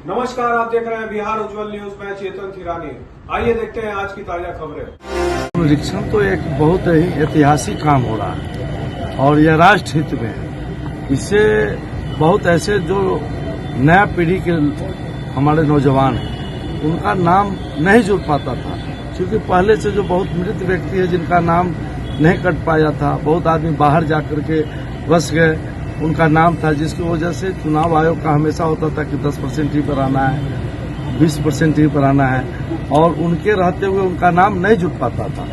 नमस्कार, आप देख रहे हैं बिहार उज्जवल न्यूज। मैं चेतन थिरानी। आइए देखते हैं आज की ताजा खबरें। निरीक्षण तो एक बहुत ही ऐतिहासिक काम हो रहा है और यह राष्ट्र हित में है। इससे बहुत ऐसे जो नया पीढ़ी के हमारे नौजवान हैं उनका नाम नहीं जुड़ पाता था, क्योंकि पहले से जो बहुत मृत व्यक्ति है जिनका नाम नहीं कट पाया था, बहुत आदमी बाहर जाकर के बस गए, उनका नाम था, जिसकी वजह से चुनाव आयोग का हमेशा होता था कि 10% ही पर आना है, 20% ही पर आना है, और उनके रहते हुए उनका नाम नहीं जुट पाता था।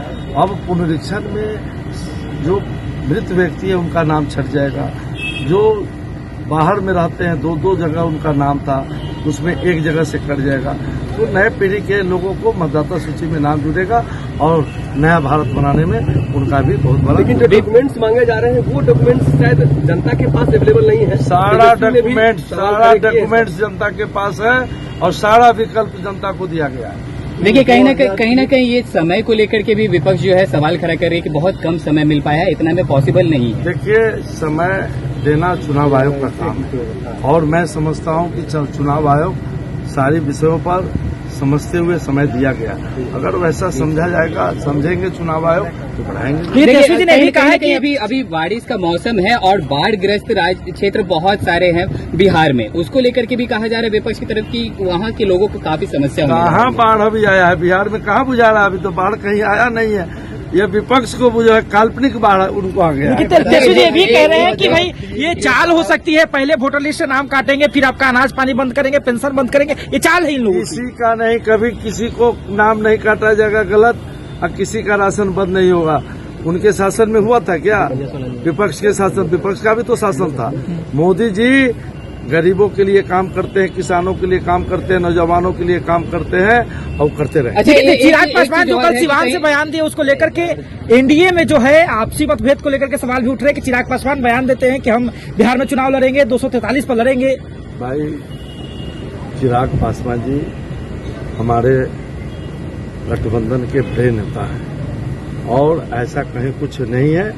अब पुनरीक्षण में जो मृत व्यक्ति है उनका नाम छट जाएगा। जो बाहर में रहते हैं दो जगह उनका नाम था, उसमें एक जगह से कट जाएगा, तो नए पीढ़ी के लोगों को मतदाता सूची में नाम जुड़ेगा और नया भारत बनाने में उनका भी बहुत बड़ा। लेकिन जो डॉक्यूमेंट्स मांगे जा रहे हैं वो डॉक्यूमेंट्स शायद जनता के पास अवेलेबल नहीं है। सारा डॉक्यूमेंट्स जनता के पास है और सारा विकल्प जनता को दिया गया है। देखिए, कहीं ना कहीं ये समय को लेकर के भी विपक्ष जो है सवाल खड़ा कर रही है कि बहुत कम समय मिल पाया है, इतना में पॉसिबल नहीं। देखिए, समय देना चुनाव आयोग का काम है और मैं समझता हूं कि चुनाव आयोग सारे विषयों पर समझते हुए समय दिया गया। अगर वैसा समझा जाएगा, समझेंगे चुनाव आयोग तो बढ़ाएंगे। तेजस्वी ने भी कहा कि अभी बारिश का मौसम है और बाढ़ ग्रस्त क्षेत्र बहुत सारे हैं बिहार में, उसको लेकर के भी कहा जा रहा है विपक्ष की तरफ कि वहाँ के लोगों को काफी समस्या है। कहाँ बाढ़ अभी आया है बिहार में? कहाँ बुझा रहा है? अभी तो बाढ़ कहीं आया नहीं है। ये विपक्ष को जो है काल्पनिक बाढ़ उनको आ गया। तेजस्वी जी भी कह रहे हैं कि भाई ये चाल हो सकती है, पहले वोटर लिस्ट से नाम काटेंगे, फिर आपका अनाज पानी बंद करेंगे, पेंशन बंद करेंगे, ये चाल है इन लोगों की। किसी का नहीं, कभी किसी को नाम नहीं काटा जाएगा गलत, और किसी का राशन बंद नहीं होगा। उनके शासन में हुआ था क्या? विपक्ष के शासन, विपक्ष का भी तो शासन था। मोदी जी गरीबों के लिए काम करते हैं, किसानों के लिए काम करते हैं, नौजवानों के लिए काम करते हैं और करते रहे। अच्छा, चिराग पासवान जो कल सिवान से बयान दिए उसको लेकर के एनडीए में जो है आपसी मतभेद को लेकर के सवाल भी उठ रहे हैं कि चिराग पासवान बयान देते हैं कि हम बिहार में चुनाव लड़ेंगे, 243 पर लड़ेंगे। भाई, चिराग पासवान जी हमारे गठबंधन के बड़े नेता हैं और ऐसा कहीं कुछ नहीं है।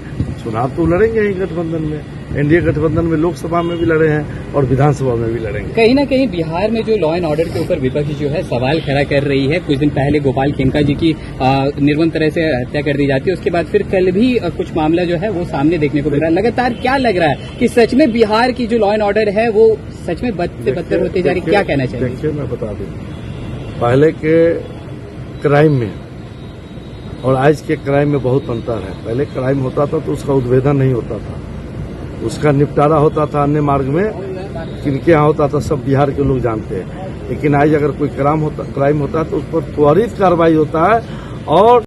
चुनाव तो लड़ेंगे ही गठबंधन में, एनडीए गठबंधन में लोकसभा में भी लड़े हैं और विधानसभा में भी लड़ेंगे। कहीं ना कहीं बिहार में जो लॉ एंड ऑर्डर के ऊपर विपक्ष जो है सवाल खड़ा कर रही है। कुछ दिन पहले गोपाल खेमका जी की निर्मम तरह से हत्या कर दी जाती है, उसके बाद फिर कल भी कुछ मामला जो है वो सामने देखने को मिल रहा है। लगातार क्या लग रहा है कि सच में बिहार की जो लॉ एंड ऑर्डर है वो सच में बद से बदतर होती जा रही, क्या कहना चाहिए? देखिए, मैं बता दूं, पहले के क्राइम में और आज के क्राइम में बहुत अंतर है। पहले क्राइम होता था तो उसका उद्भेदन नहीं होता था, उसका निपटारा होता था अन्य मार्ग में, किनके यहाँ होता था सब बिहार के लोग जानते हैं। लेकिन आज अगर कोई क्राइम होता है तो उस पर त्वरित कार्रवाई होता है और